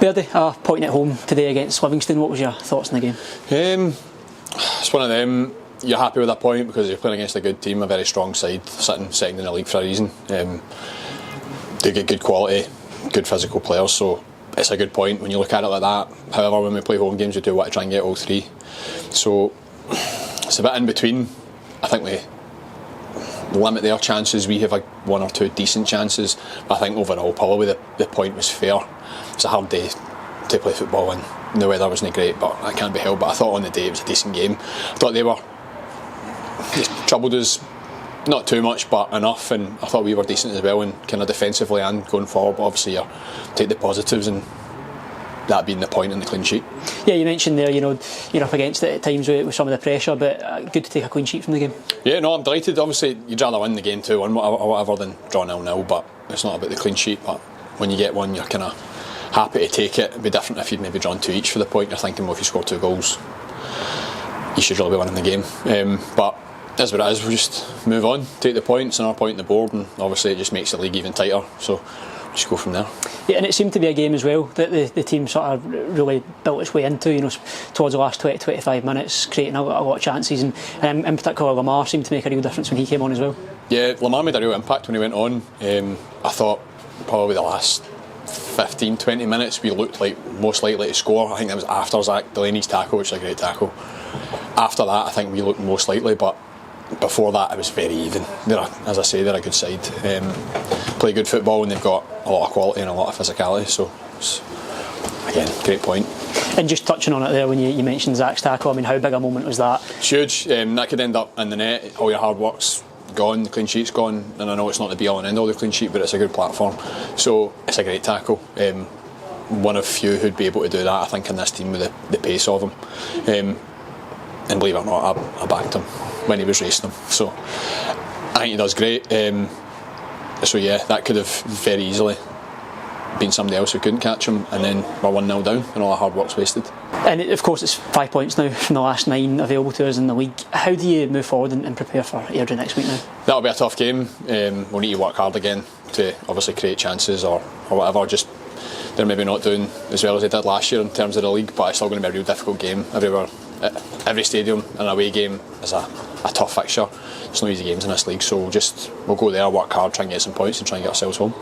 Baird, pointing at home today against Livingston, what was your thoughts on the game? It's one of them, you're happy with a point because you're playing against a good team, a very strong side, sitting second in the league for a reason. They get good quality, good physical players, so it's a good point when you look at it like that. However, when we play home games, we do want to try and get all three. So it's a bit in between. I think we limit their chances. We have one or two decent chances. But I think overall, probably the point was fair. It's a hard day to play football and the weather wasn't great, but that can't be helped. But I thought on the day it was a decent game. I thought they troubled us, not too much, but enough, and I thought we were decent as well, and kind of defensively and going forward. But obviously, you take the positives, and that being the point in the clean sheet. Yeah, you mentioned there, you're up against it at times with some of the pressure, but good to take a clean sheet from the game. Yeah, no, I'm delighted. Obviously, you'd rather win the game 2-1 or whatever than draw 0-0, but it's not about the clean sheet. But when you get one, you're kind of happy to take it. It'd be different if you'd maybe drawn 2 each for the point. You're thinking, well, if you score 2 goals, you should really be winning the game. But that's what it is. We'll just move on, take the points, another point on the board, and obviously it just makes the league even tighter. So just go from there. Yeah, and it seemed to be a game as well that the team sort of really built its way into, towards the last 20-25 minutes, creating a lot of chances, and in particular Lamar seemed to make a real difference when he came on as well. Yeah, Lamar made a real impact when he went on. I thought probably the last 15-20 minutes we looked like most likely to score. I think that was after Zach Delaney's tackle, which is a great tackle. After that, I think we looked most likely, but before that it was very even. As I say, they're a good side, play good football, and they've got a lot of quality and a lot of physicality, so it's, again, great point. And just touching on it there, when you mentioned Zach's tackle, I mean, how big a moment was that? It's huge. That could end up in the net. All your hard work's gone, the clean sheet's gone, and I know it's not the be all and end all, the clean sheet, but it's a good platform, so it's a great tackle. One of few who'd be able to do that, I think, in this team with the pace of him. And believe it or not, I backed him when he was racing him, so I think he does great. So yeah, that could have very easily been somebody else who couldn't catch him, and then we're 1-0 down and all the hard work's wasted. And of course it's 5 points now from the last 9 available to us in the league. How do you move forward and prepare for Airdrie next week now? That'll be a tough game. We'll need to work hard again to obviously create chances or whatever. Just they're maybe not doing as well as they did last year in terms of the league, but it's still going to be a real difficult game everywhere. Every stadium, an away game is a tough fixture. There's no easy games in this league, so we'll go there, work hard, try and get some points and try and get ourselves home.